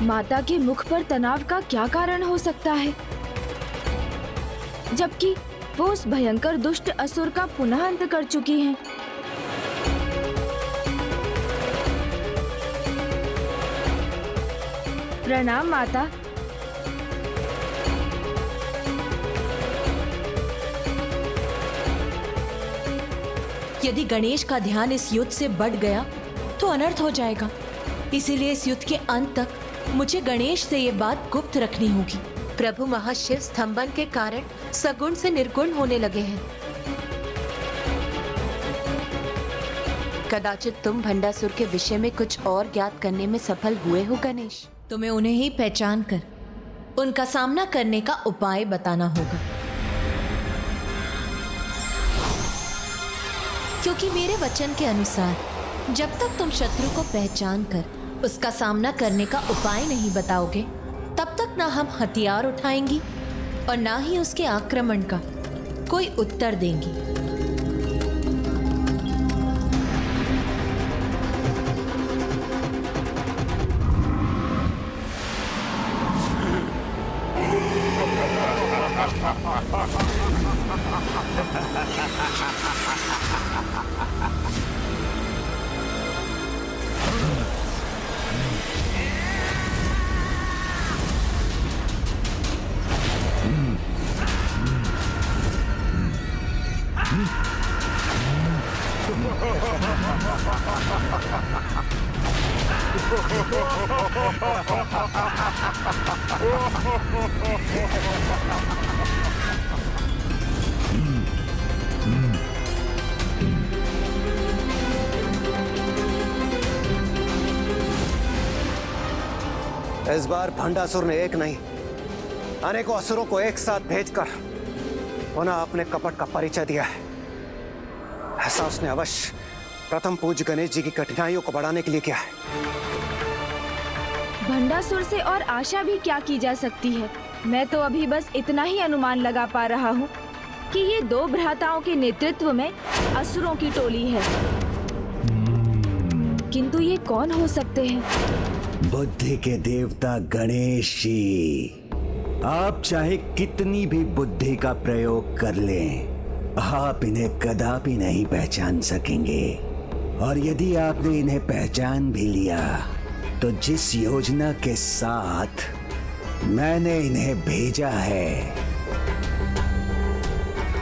माता के मुख पर तनाव का क्या कारण हो सकता है, जबकि वो उस भयंकर दुष्ट असुर का पुनः अंत कर चुकी हैं। प्रणाम माता। यदि गणेश का ध्यान इस युद्ध से बढ़ गया तो अनर्थ हो जाएगा। इसीलिए इस युद्ध के अंत तक मुझे गणेश से ये बात गुप्त रखनी होगी। प्रभु महाशिव स्तंभन के कारण सगुण से निर्गुण होने लगे हैं। कदाचित तुम भंडासुर के विषय में कुछ और ज्ञात करने में सफल हुए हो गणेश। तुम्हें उन्हें ही पहचान कर उनका सामना करने का उपाय बताना होगा, क्योंकि मेरे वचन के अनुसार जब तक तुम शत्रु को पहचान कर उसका सामना करने का उपाय नहीं बताओगे, तब तक ना हम हथियार उठाएंगी और ना ही उसके आक्रमण का कोई उत्तर देंगी। इस बार भंडासुर ने एक नहीं अनेकों असुरों को एक साथ भेजकर पुनः अपने कपट का परिचय दिया है। ऐसा उसने अवश्य प्रथम पूज्य गणेश जी की कठिनाइयों को बढ़ाने के लिए किया है। भंडासुर से और आशा भी क्या की जा सकती है। मैं तो अभी बस इतना ही अनुमान लगा पा रहा हूँ कि ये दो भ्राताओं के नेतृत्व में असुरों की टोली है, किंतु ये कौन हो सकते हैं? बुद्धि के देवता गणेश जी, आप चाहे कितनी भी बुद्धि का प्रयोग कर लें, आप इन्हें कदापि नहीं पहचान सकेंगे। और यदि आपने इन्हें पहचान भी लिया तो जिस योजना के साथ मैंने इन्हें भेजा है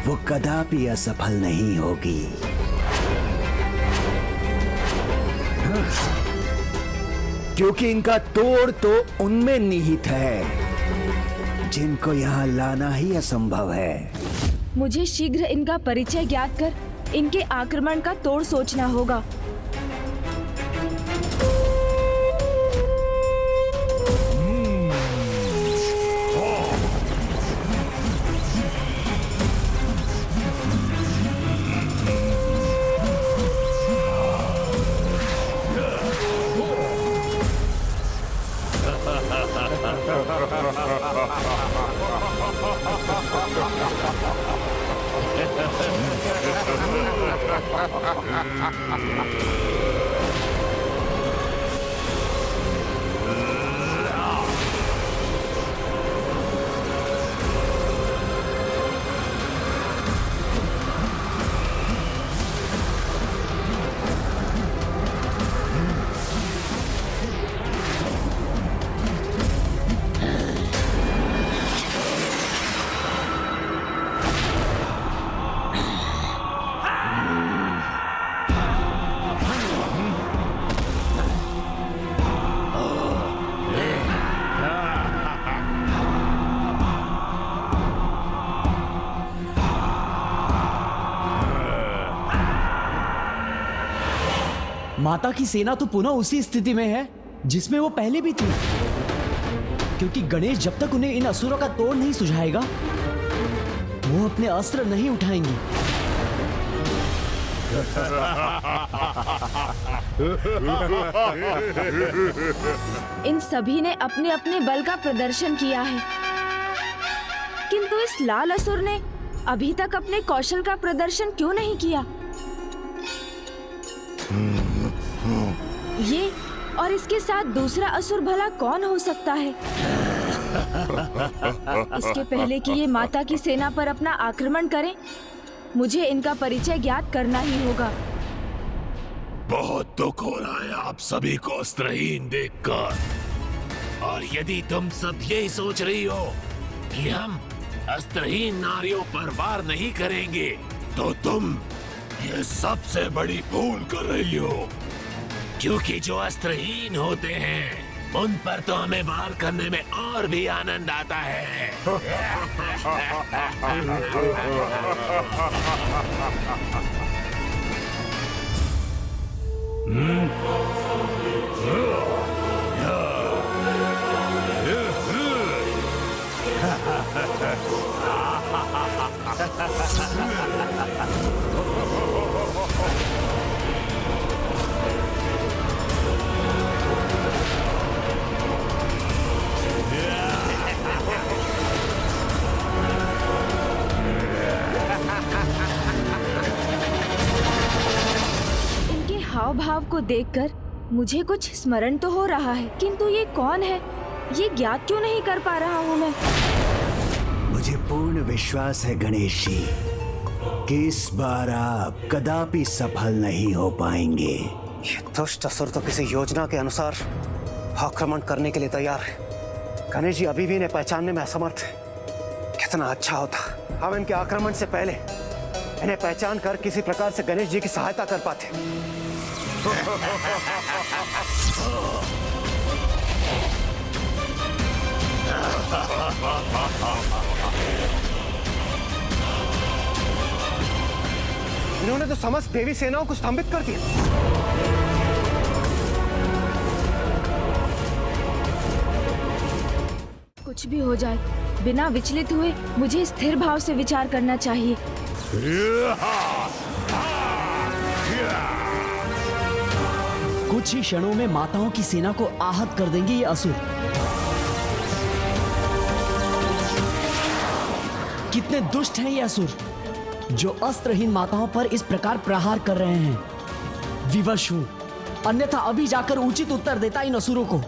वो कदापि असफल नहीं होगी। क्योंकि इनका तोड़ तो उनमें निहित है जिनको यहाँ लाना ही असंभव है। मुझे शीघ्र इनका परिचय ज्ञात कर इनके आक्रमण का तोड़ सोचना होगा। माता की सेना तो पुनः उसी स्थिति में है जिसमें वो पहले भी थी, क्योंकि गणेश जब तक उन्हें इन असुरों का तोड़ नहीं सुझाएगा वो अपने अस्त्र नहीं उठाएंगी। इन सभी ने अपने अपने बल का प्रदर्शन किया है, किंतु इस लाल असुर ने अभी तक अपने कौशल का प्रदर्शन क्यों नहीं किया? और इसके साथ दूसरा असुर भला कौन हो सकता है? इसके पहले कि ये माता की सेना पर अपना आक्रमण करें, मुझे इनका परिचय ज्ञात करना ही होगा। बहुत दुख हो रहा है आप सभी को अस्त्रहीन देखकर। और यदि तुम सब यही सोच रही हो कि हम अस्त्रहीन नारियों पर वार नहीं करेंगे, तो तुम ये सबसे बड़ी भूल कर रही हो। क्योंकि जो अस्त्रहीन होते हैं उन पर तो हमें वार करने में और भी आनंद आता है। इनके हाव भाव को देखकर मुझे कुछ स्मरण तो हो रहा है, किंतु ये कौन है, ये ज्ञात क्यों नहीं कर पा रहा हूँ मैं। मुझे पूर्ण विश्वास है गणेश जी कि इस बार आप कदापि सफल नहीं हो पाएंगे। ये दुष्ट असुर तो किसी योजना के अनुसार आक्रमण करने के लिए तैयार है। गणेश जी अभी भी इन्हें पहचानने में असमर्थ है। कितना अच्छा होता हम इनके आक्रमण से पहले इन्हें पहचान कर किसी प्रकार से गणेश जी की सहायता कर पाते। इन्होंने तो समस्त देवी सेनाओं को स्तंभित कर दिया। कुछ भी हो जाए, बिना विचलित हुए मुझे स्थिर भाव से विचार करना चाहिए। कुछ ही क्षणों में माताओं की सेना को आहत कर देंगे ये असुर। कितने दुष्ट हैं ये असुर जो अस्त्रहीन माताओं पर इस प्रकार प्रहार कर रहे हैं। विवश हूं, अन्यथा अभी जाकर उचित उत्तर देता इन असुरों को।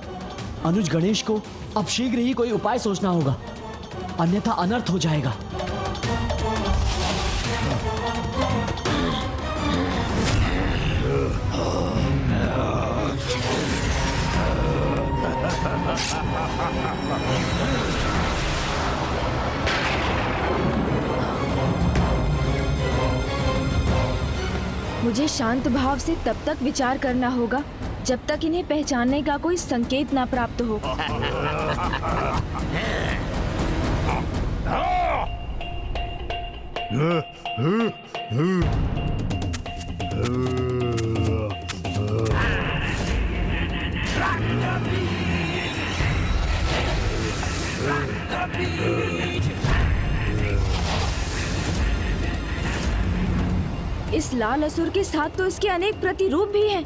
अनुज गणेश को अब शीघ्र ही कोई उपाय सोचना होगा, अन्यथा अनर्थ हो जाएगा। मुझे शांत भाव से तब तक विचार करना होगा जब तक इन्हें पहचानने का कोई संकेत ना प्राप्त हो। इस लाल असुर के साथ तो इसके अनेक प्रतिरूप भी हैं।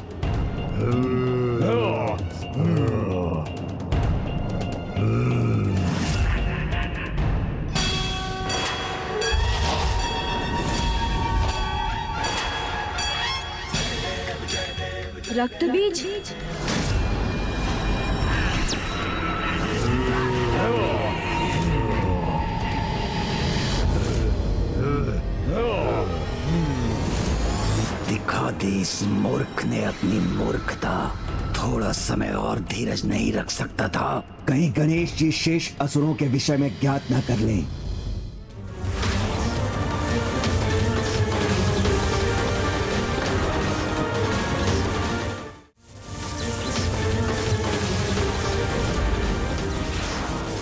रक्त बीज, दिखा दी इस मूर्ख ने अपनी मूर्खता। थोड़ा समय और धीरज नहीं रख सकता था, कहीं गणेश जी शेष असुरों के विषय में ज्ञात न कर लें।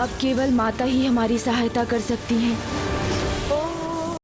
अब केवल माता ही हमारी सहायता कर सकती हैं।